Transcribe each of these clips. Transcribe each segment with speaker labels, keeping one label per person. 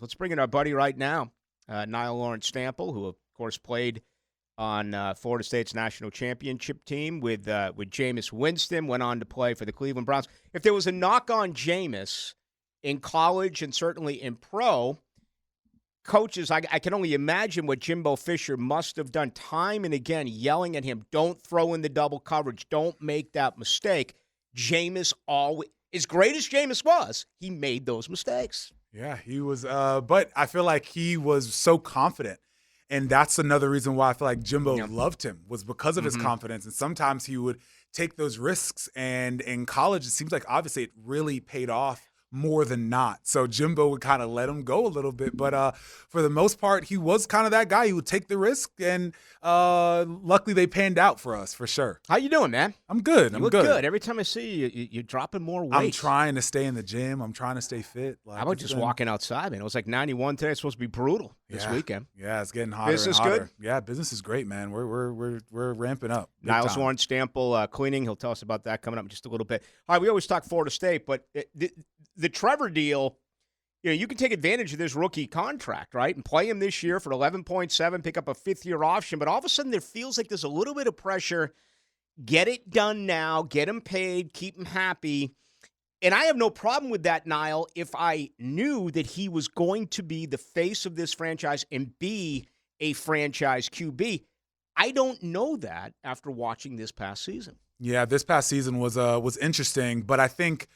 Speaker 1: Let's bring in our buddy right now, Nile Lawrence-Stample, who, of course, played on Florida State's national championship team with Jameis Winston, went on to play for the Cleveland Browns. If there was a knock on Jameis in college and certainly in pro, coaches, I can only imagine what Jimbo Fisher must have done time and again, yelling at him, don't throw in the double coverage, don't make that mistake. Jameis always, as great as Jameis was, he made those mistakes.
Speaker 2: Yeah, he was, but I feel like he was so confident. And that's another reason why I feel like Jimbo loved him, was because of his confidence. And sometimes he would take those risks. And in college, it seems like obviously it really paid off more than not. So Jimbo would kind of let him go a little bit. But for the most part, he was kind of that guy. He would take the risk. And luckily they panned out for us, for sure.
Speaker 1: How you doing, man?
Speaker 2: I'm good.
Speaker 1: You look good. Every time I see you, you're dropping more weight.
Speaker 2: I'm trying to stay in the gym. I'm trying to stay fit.
Speaker 1: How about just walking outside, man? It was like 91 today. It's supposed to be brutal this weekend.
Speaker 2: Yeah, it's getting hotter.
Speaker 1: Business
Speaker 2: and hotter.
Speaker 1: good?
Speaker 2: Yeah, business is great, man. We're ramping up.
Speaker 1: Nile Lawrence-Stample cleaning. He'll tell us about that coming up in just a little bit. All right, we always talk Florida State, but the Trevor deal, you can take advantage of this rookie contract, right, and play him this year for 11.7, pick up a fifth-year option. But all of a sudden, there feels like there's a little bit of pressure. Get it done now. Get him paid. Keep him happy. And I have no problem with that, Nile, if I knew that he was going to be the face of this franchise and be a franchise QB. I don't know that after watching this past season.
Speaker 2: Yeah, this past season was interesting, but I think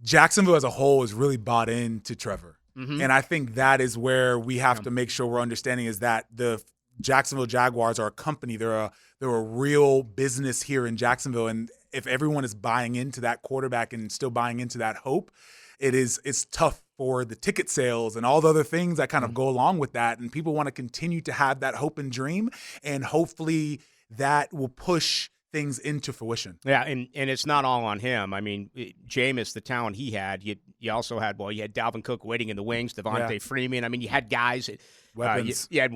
Speaker 2: Jacksonville as a whole is really bought into Trevor. And I think that is where we have to make sure we're understanding is that the Jacksonville Jaguars are a company. They're a real business here in Jacksonville. And if everyone is buying into that quarterback and still buying into that hope, it's tough for the ticket sales and all the other things that kind of go along with that. And people want to continue to have that hope and dream. And hopefully that will push things into fruition.
Speaker 1: Yeah, and it's not all on him. I mean, Jameis, the talent he had, you also had, you had Dalvin Cook waiting in the wings, Devontae Freeman. I mean, you had guys.
Speaker 2: Weapons.
Speaker 1: You had,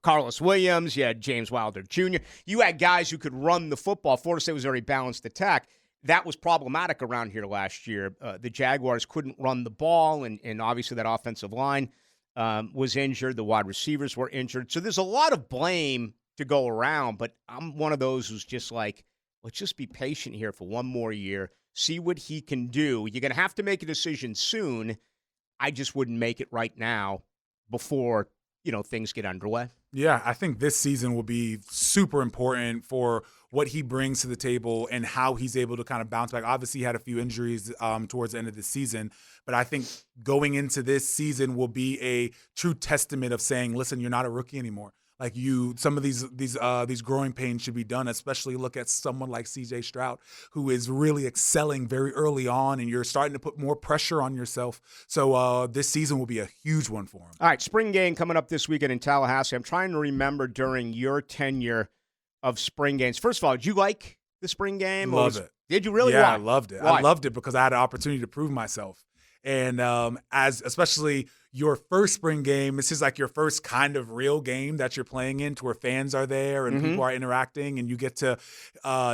Speaker 1: Carlos Williams. You had James Wilder Jr. You had guys who could run the football. Florida State was a very balanced attack. That was problematic around here last year. The Jaguars couldn't run the ball, and obviously that offensive line was injured. The wide receivers were injured. So there's a lot of blame to go around, but I'm one of those who's just like, let's just be patient here for one more year, see what he can do. You're going to have to make a decision soon. I just wouldn't make it right now before, things get underway.
Speaker 2: Yeah, I think this season will be super important for what he brings to the table and how he's able to kind of bounce back. Obviously, he had a few injuries towards the end of the season, but I think going into this season will be a true testament of saying, listen, you're not a rookie anymore. Like some of these growing pains should be done, especially look at someone like C.J. Stroud, who is really excelling very early on, and you're starting to put more pressure on yourself. So this season will be a huge one for him.
Speaker 1: All right, spring game coming up this weekend in Tallahassee. I'm trying to remember during your tenure of spring games. First of all, did you like the spring game?
Speaker 2: Love it.
Speaker 1: Did you really?
Speaker 2: Yeah,
Speaker 1: Why?
Speaker 2: I loved it.
Speaker 1: Why?
Speaker 2: I loved it because I had an opportunity to prove myself. And as especially your first spring game, this is like your first kind of real game that you're playing in to where fans are there and people are interacting, and you get to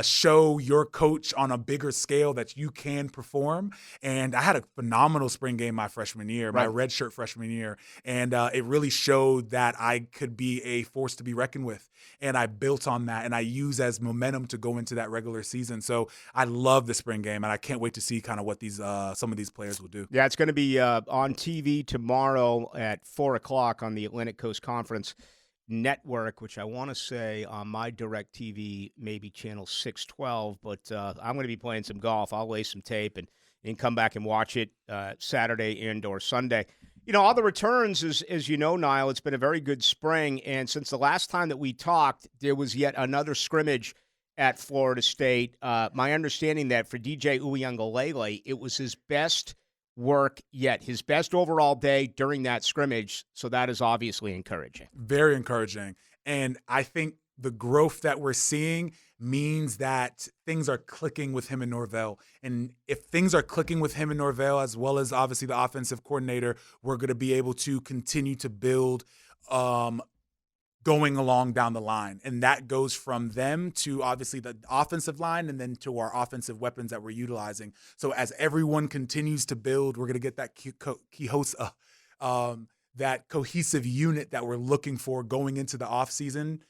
Speaker 2: show your coach on a bigger scale that you can perform. And I had a phenomenal spring game my freshman year, my redshirt freshman year. And it really showed that I could be a force to be reckoned with. And I built on that, and I use as momentum to go into that regular season. So I love the spring game, and I can't wait to see kind of what these some of these players will do.
Speaker 1: Yeah, it's going to be on TV tomorrow at 4 o'clock on the Atlantic Coast Conference Network, which I want to say on my direct TV, maybe channel 612. But I'm going to be playing some golf. I'll lay some tape and come back and watch it Saturday and or Sunday. All the returns, as you know, Niall, it's been a very good spring. And since the last time that we talked, there was yet another scrimmage at Florida State. My understanding that for DJ Uiagalelei, it was his best work yet, his best overall day during that scrimmage. So that is obviously encouraging.
Speaker 2: Very encouraging. And I think the growth that we're seeing means that things are clicking with him and Norvell. And if things are clicking with him and Norvell, as well as obviously the offensive coordinator, we're going to be able to continue to build going along down the line. And that goes from them to obviously the offensive line and then to our offensive weapons that we're utilizing. So as everyone continues to build, we're going to get that that cohesive unit that we're looking for going into the offseason,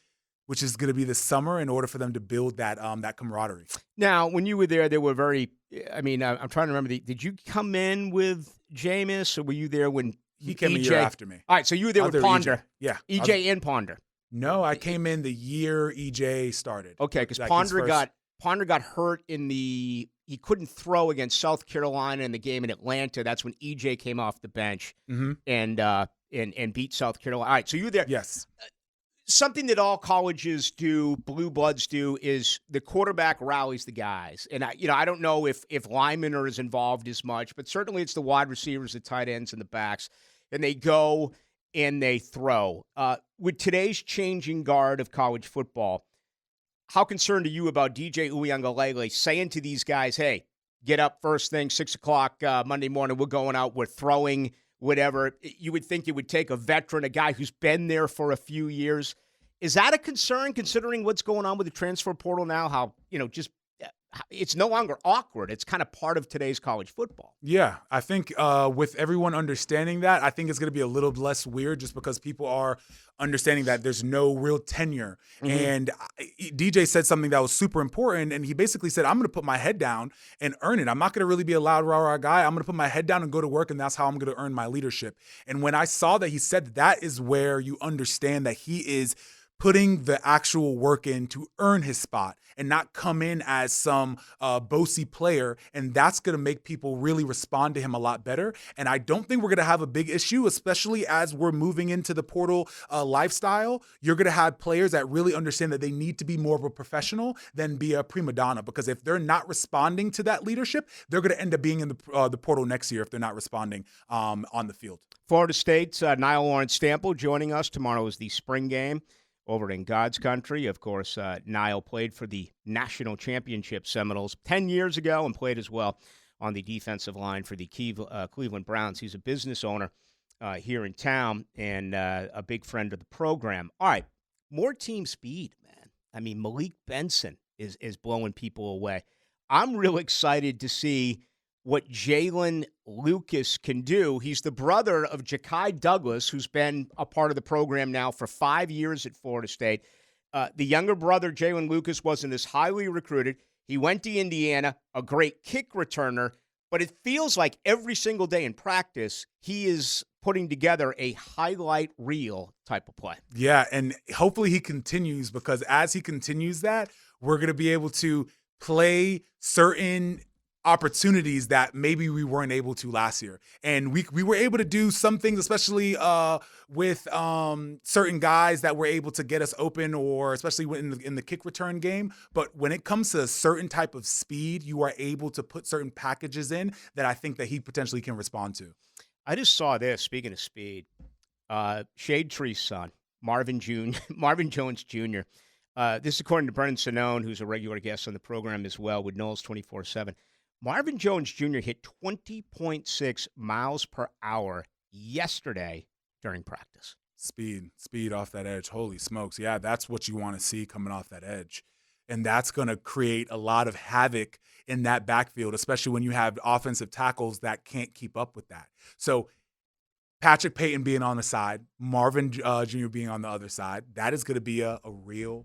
Speaker 2: which is going to be this summer, in order for them to build that that camaraderie.
Speaker 1: Now, when you were there, they were very – I mean, I'm trying to remember. Did you come in with Jameis, or were you there when
Speaker 2: he came
Speaker 1: EJ,
Speaker 2: a year after me?
Speaker 1: All right, so you were there with Ponder.
Speaker 2: EJ. Yeah.
Speaker 1: EJ and Ponder.
Speaker 2: No, I came in the year EJ started.
Speaker 1: Okay, because Ponder got hurt in the – he couldn't throw against South Carolina in the game in Atlanta. That's when EJ came off the bench and beat South Carolina. All right, so you were there.
Speaker 2: Yes.
Speaker 1: Something that all colleges do, blue bloods do, is the quarterback rallies the guys. And I don't know if linemen are as involved as much, but certainly it's the wide receivers, the tight ends, and the backs. And they go and they throw. With today's changing guard of college football, how concerned are you about DJ Uiagalelei saying to these guys, hey, get up first thing, 6 o'clock Monday morning, we're going out, we're throwing, whatever? You would think it would take a veteran, a guy who's been there for a few years. Is that a concern, considering what's going on with the transfer portal now? How, just it's no longer awkward. It's kind of part of today's college football.
Speaker 2: Yeah, I think with everyone understanding that, I think it's going to be a little less weird just because people are understanding that there's no real tenure. Mm-hmm. And DJ said something that was super important, and he basically said, I'm going to put my head down and earn it. I'm not going to really be a loud rah-rah guy. I'm going to put my head down and go to work, and that's how I'm going to earn my leadership. And when I saw that he said that is where you understand that he is putting the actual work in to earn his spot and not come in as some bossy player. And that's going to make people really respond to him a lot better. And I don't think we're going to have a big issue, especially as we're moving into the portal lifestyle. You're going to have players that really understand that they need to be more of a professional than be a prima donna, because if they're not responding to that leadership, they're going to end up being in the portal next year if they're not responding on the field.
Speaker 1: Florida State's Nile Lawrence-Stample joining us. Tomorrow is the spring game over in God's country. Of course, Nile played for the national championship Seminoles 10 years ago and played as well on the defensive line for the Cleveland Browns. He's a business owner here in town and a big friend of the program. All right, more team speed, man. I mean, Malik Benson is blowing people away. I'm real excited to see what Jalen Lucas can do. He's the brother of Ja'Kai Douglas, who's been a part of the program now for 5 years at Florida State. The younger brother, Jalen Lucas, wasn't as highly recruited. He went to Indiana, a great kick returner, but it feels like every single day in practice, he is putting together a highlight reel type of play.
Speaker 2: Yeah, and hopefully he continues, because as he continues that, we're going to be able to play certain opportunities that maybe we weren't able to last year. And we were able to do some things, especially with certain guys that were able to get us open, or especially in the kick return game. But when it comes to a certain type of speed, you are able to put certain packages in that I think that he potentially can respond to.
Speaker 1: I just saw this, speaking of speed, Shade Tree's son, Marvin Jones Jr. This is according to Brennan Sonnone, who's a regular guest on the program as well with Knowles 24/7. Marvin Jones Jr. hit 20.6 miles per hour yesterday during practice.
Speaker 2: Speed off that edge. Holy smokes. Yeah, that's what you want to see coming off that edge. And that's going to create a lot of havoc in that backfield, especially when you have offensive tackles that can't keep up with that. So Patrick Payton being on the side, Marvin Jr. being on the other side, that is going to be a real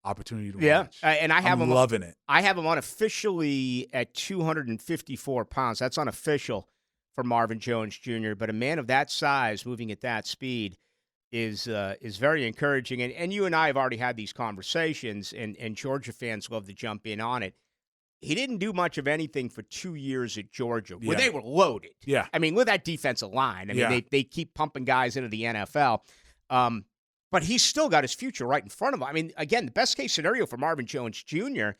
Speaker 2: opportunity to watch.
Speaker 1: And I'm
Speaker 2: loving it.
Speaker 1: I have him unofficially at 254 pounds. That's unofficial for Marvin Jones Jr., but a man of that size moving at that speed is very encouraging. And you and I have already had these conversations, and Georgia fans love to jump in on it. He didn't do much of anything for 2 years at Georgia, where they were loaded.
Speaker 2: Yeah.
Speaker 1: I mean, with that defensive line, they keep pumping guys into the NFL. But he's still got his future right in front of him. I mean, again, the best case scenario for Marvin Jones Jr.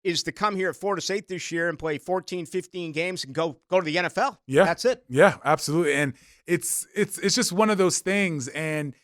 Speaker 1: is to come here at Florida State this year and play 14, 15 games and go to the NFL.
Speaker 2: Yeah.
Speaker 1: That's it.
Speaker 2: Yeah, absolutely. And it's just one of those things. And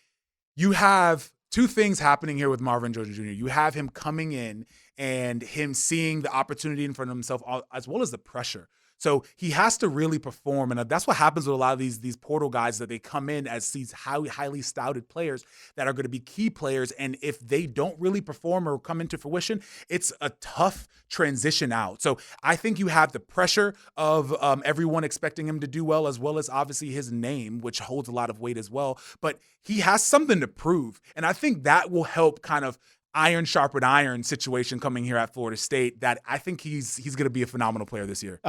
Speaker 2: you have two things happening here with Marvin Jones Jr. You have him coming in and him seeing the opportunity in front of himself, as well as the pressure. So he has to really perform, and that's what happens with a lot of these portal guys, that they come in as these highly stouted players that are going to be key players, and if they don't really perform or come into fruition, it's a tough transition out. So I think you have the pressure of everyone expecting him to do well as obviously his name, which holds a lot of weight as well. But he has something to prove, and I think that will help kind of iron sharpened iron situation coming here at Florida State, that I think he's going to be a phenomenal player this year.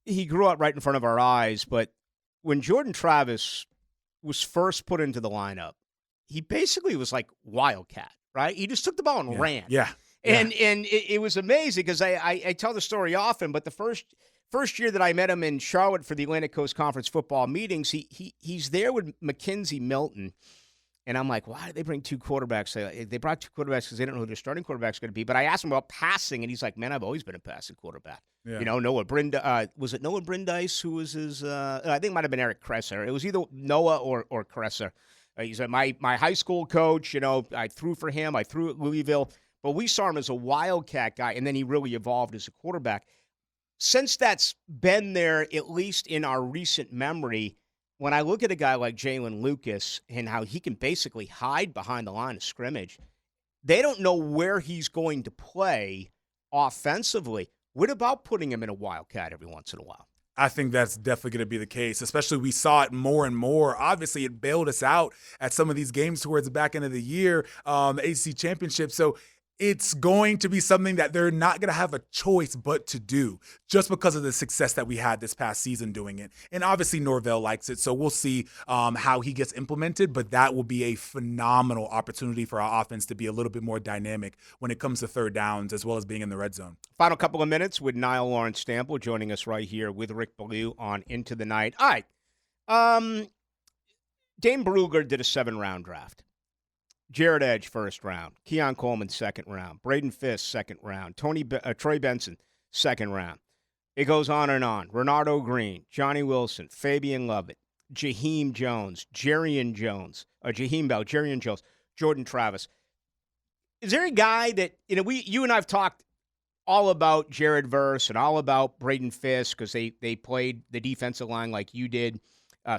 Speaker 1: He grew up right in front of our eyes, but when Jordan Travis was first put into the lineup, he basically was like Wildcat, right? He just took the ball and ran.
Speaker 2: Yeah.
Speaker 1: And it was amazing because I tell the story often, but the first year that I met him in Charlotte for the Atlantic Coast Conference football meetings, he's there with Mackenzie Milton. And I'm like, why did they bring two quarterbacks? They brought two quarterbacks because they didn't know who their starting quarterback's going to be. But I asked him about passing, and he's like, man, I've always been a passing quarterback.
Speaker 2: Yeah.
Speaker 1: You know, Noah was it Noah Brindise who was his I think it might have been Eric Kresser. It was either Noah or Kresser. He said, my high school coach, you know, I threw for him. I threw at Louisville. But we saw him as a wildcat guy, and then he really evolved as a quarterback. Since that's been there, at least in our recent memory, when I look at a guy like Jalen Lucas and how he can basically hide behind the line of scrimmage, they don't know where he's going to play offensively. What about putting him in a wildcat every once in a while?
Speaker 2: I think that's definitely going to be the case, especially we saw it more and more. Obviously, it bailed us out at some of these games towards the back end of the year, the ACC championship. So it's going to be something that they're not going to have a choice but to do, just because of the success that we had this past season doing it. And obviously Norvell likes it, so we'll see how he gets implemented, but that will be a phenomenal opportunity for our offense to be a little bit more dynamic when it comes to third downs, as well as being in the red zone.
Speaker 1: Final couple of minutes with Nile Lawrence-Stample joining us right here with Rick Ballou on Into the Night. All right. Dane Brugler did a 7-round draft. Jared Edge, first round. Keon Coleman, second round. Braden Fisk, second round. Troy Benson, second round. It goes on and on. Renardo Green, Johnny Wilson, Fabian Lovett, Jaheim Jones, Jaheim Bell, Jerian Jones, Jordan Travis. Is there a guy that, you know, you and I have talked all about Jared Verse and all about Braden Fisk because they played the defensive line like you did,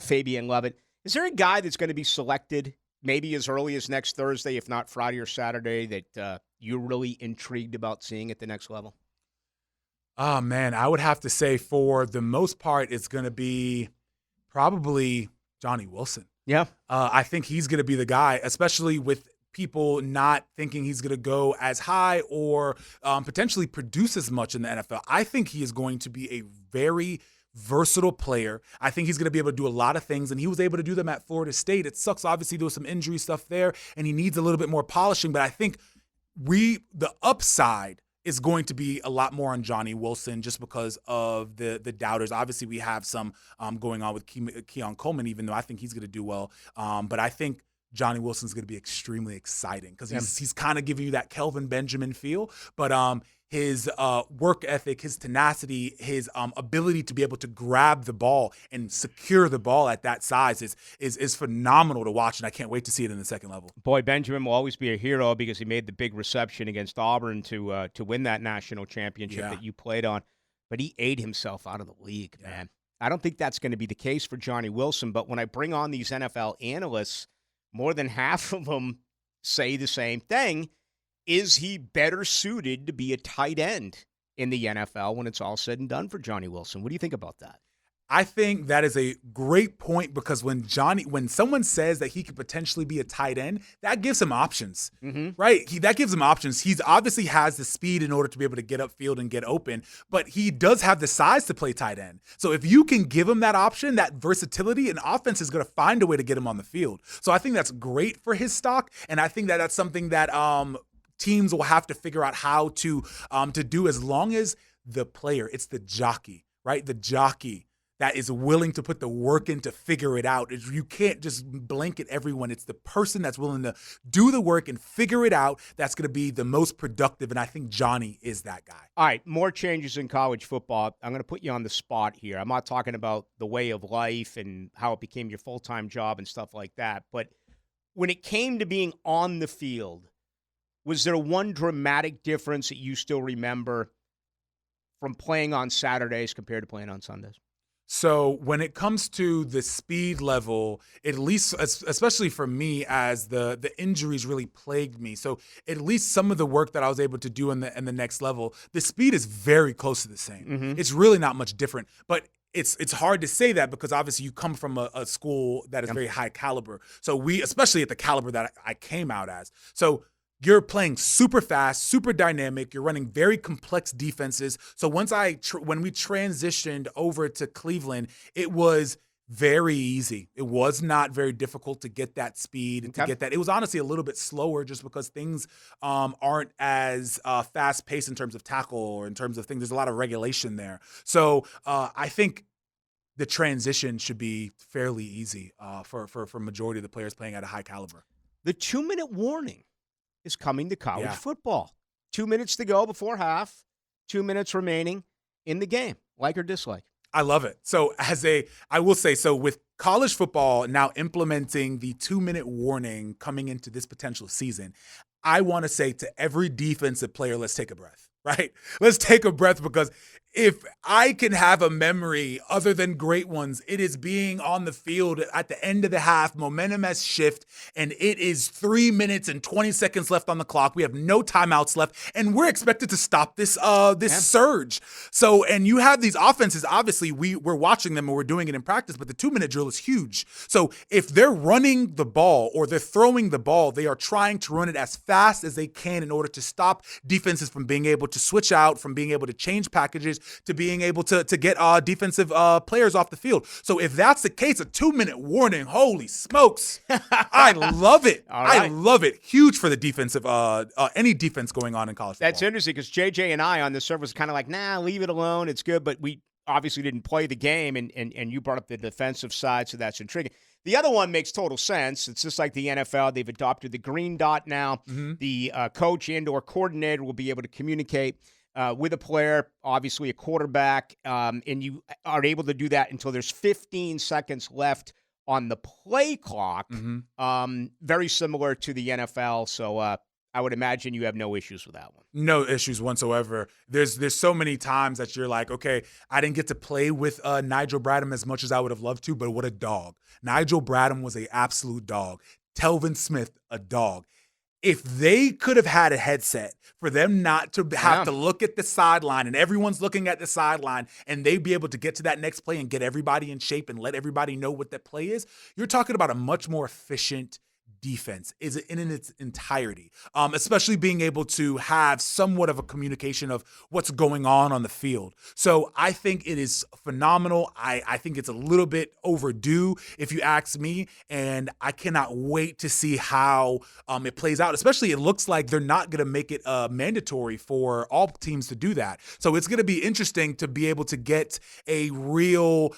Speaker 1: Fabian Lovett. Is there a guy that's going to be selected maybe as early as next Thursday, if not Friday or Saturday, that you're really intrigued about seeing at the next level?
Speaker 2: Oh, man, I would have to say for the most part, it's going to be probably Johnny Wilson.
Speaker 1: Yeah.
Speaker 2: I think he's going to be the guy, especially with people not thinking he's going to go as high or potentially produce as much in the NFL. I think he is going to be a very versatile player. I think he's going to be able to do a lot of things, and he was able to do them at Florida State. It sucks, obviously, there was some injury stuff there, and he needs a little bit more polishing, but I think the upside is going to be a lot more on Johnny Wilson just because of the doubters. Obviously, we have some going on with Keon Coleman, even though I think he's going to do well. But I think Johnny Wilson's going to be extremely exciting because he's kind of giving you that Kelvin Benjamin feel, but his work ethic, his tenacity, his ability to be able to grab the ball and secure the ball at that size is phenomenal to watch, and I can't wait to see it in the second level.
Speaker 1: Boy, Benjamin will always be a hero because he made the big reception against Auburn to win that national championship that you played on, but he ate himself out of the league, man. I don't think that's going to be the case for Johnny Wilson, but when I bring on these NFL analysts, more than half of them say the same thing. Is he better suited to be a tight end in the NFL when it's all said and done for Johnny Wilson? What do you think about that?
Speaker 2: I think that is a great point because when someone says that he could potentially be a tight end, that gives him options, right? That gives him options. He's obviously has the speed in order to be able to get upfield and get open, but he does have the size to play tight end. So if you can give him that option, that versatility, an offense is going to find a way to get him on the field. So I think that's great for his stock, and I think that that's something that teams will have to figure out how to do, as long as the player, it's the jockey, right? The jockey that is willing to put the work in to figure it out. You can't just blanket everyone. It's the person that's willing to do the work and figure it out that's going to be the most productive, and I think Johnny is that guy.
Speaker 1: All right, more changes in college football. I'm going to put you on the spot here. I'm not talking about the way of life and how it became your full-time job and stuff like that, but when it came to being on the field, was there one dramatic difference that you still remember from playing on Saturdays compared to playing on Sundays?
Speaker 2: So when it comes to the speed level, at least especially for me, as the injuries really plagued me. So at least some of the work that I was able to do in the next level, the speed is very close to the same.
Speaker 1: Mm-hmm.
Speaker 2: It's really not much different, but it's hard to say that because obviously you come from a school that is very high caliber. So we, especially at the caliber that I came out as. So you're playing super fast, super dynamic. You're running very complex defenses. So once when we transitioned over to Cleveland, it was very easy. It was not very difficult to get that speed and to get that. It was honestly a little bit slower just because things aren't as fast paced in terms of tackle or in terms of things. There's a lot of regulation there. So I think the transition should be fairly easy for majority of the players playing at a high caliber.
Speaker 1: The 2-minute warning is coming to college football. 2 minutes to go before half, 2 minutes remaining in the game. Like or dislike?
Speaker 2: I love it. So I will say, so with college football now implementing the 2-minute warning coming into this potential season, I want to say to every defensive player, let's take a breath, right? Let's take a breath, because if I can have a memory other than great ones, it is being on the field at the end of the half, momentum has shifted, and it is 3 minutes and 20 seconds left on the clock. We have no timeouts left, and we're expected to stop this surge. So, and you have these offenses, obviously we're watching them and we're doing it in practice, but the 2-minute drill is huge. So if they're running the ball or they're throwing the ball, they are trying to run it as fast as they can in order to stop defenses from being able to switch out, from being able to change packages, to being able to get defensive players off the field. So if that's the case, a 2-minute warning, holy smokes. I love it.
Speaker 1: Right.
Speaker 2: I love it. Huge for the defensive, any defense going on in college football.
Speaker 1: That's interesting, because JJ and I on the surface kind of like, nah, leave it alone. It's good, but we obviously didn't play the game, and you brought up the defensive side, so that's intriguing. The other one makes total sense. It's just like the NFL. They've adopted the green dot now. Mm-hmm. The coach and/or coordinator will be able to communicate with a player, obviously a quarterback, and you are able to do that until there's 15 seconds left on the play clock. Mm-hmm. Very similar to the NFL, so I would imagine you have no issues with that one.
Speaker 2: No issues whatsoever. There's so many times that you're like, okay, I didn't get to play with Nigel Bradham as much as I would have loved to, but what a dog. Nigel Bradham was an absolute dog. Telvin Smith, a dog. If they could have had a headset for them not to have to look at the sideline, and everyone's looking at the sideline, and they'd be able to get to that next play and get everybody in shape and let everybody know what that play is, you're talking about a much more efficient defense is in its entirety, especially being able to have somewhat of a communication of what's going on the field. So I think it is phenomenal. I think it's a little bit overdue, if you ask me, and I cannot wait to see how it plays out. Especially, it looks like they're not going to make it mandatory for all teams to do that. So it's going to be interesting to be able to get a real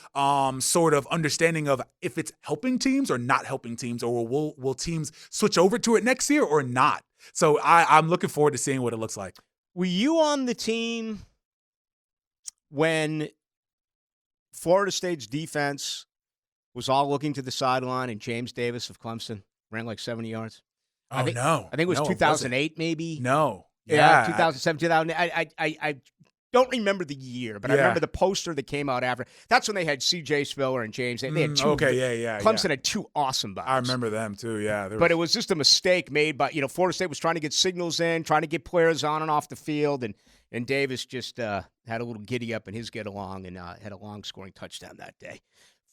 Speaker 2: sort of understanding of if it's helping teams or not helping teams, or will teams switch over to it next year or not. So I'm looking forward to seeing what it looks like.
Speaker 1: Were you on the team when Florida State's defense was all looking to the sideline and James Davis of Clemson ran like 70 yards?
Speaker 2: No.
Speaker 1: I think it was 2008 maybe.
Speaker 2: No.
Speaker 1: Yeah, 2007, 2000. I don't remember the year, but I remember the poster that came out after. That's when they had C.J. Spiller and James. They had two. Clemson had two awesome backs.
Speaker 2: I remember them too, yeah.
Speaker 1: But it was just a mistake made by, Florida State was trying to get signals in, trying to get players on and off the field, and Davis just had a little giddy up in his get-along and had a long-scoring touchdown that day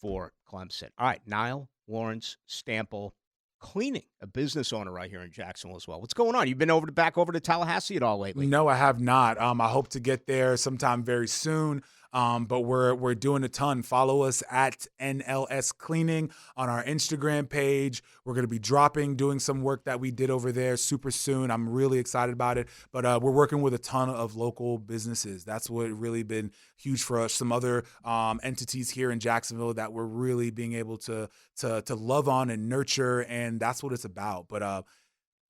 Speaker 1: for Clemson. All right, Nile Lawrence-Stample Cleaning, a business owner right here in Jacksonville as well. What's going on? You've been back over to Tallahassee at all lately?
Speaker 2: No, I have not. I hope to get there sometime very soon. But we're doing a ton. Follow us at NLS Cleaning on our Instagram page. We're going to be doing some work that we did over there super soon. I'm really excited about it. But we're working with a ton of local businesses. That's what really been huge for us. Some other entities here in Jacksonville that we're really being able to love on and nurture, and that's what it's about. But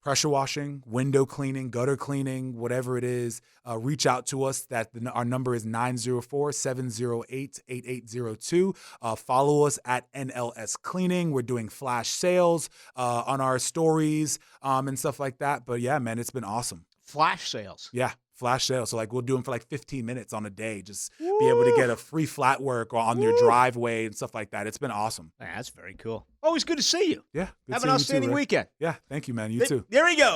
Speaker 2: pressure washing, window cleaning, gutter cleaning, whatever it is, reach out to us. Our number is 904-708-8802. Follow us at NLS Cleaning. We're doing flash sales on our stories and stuff like that. But yeah, man, it's been awesome.
Speaker 1: Flash sales.
Speaker 2: Yeah, Flash sale. So like we'll do them for like 15 minutes on a day. Just be able to get a free flat work on your driveway and stuff like that. It's been awesome.
Speaker 1: Man, that's very cool. Always good to see you.
Speaker 2: Yeah. Good
Speaker 1: Have an
Speaker 2: seeing you too,
Speaker 1: outstanding
Speaker 2: Rick.
Speaker 1: weekend.
Speaker 2: Yeah. Thank you, man. You too.
Speaker 1: There we go.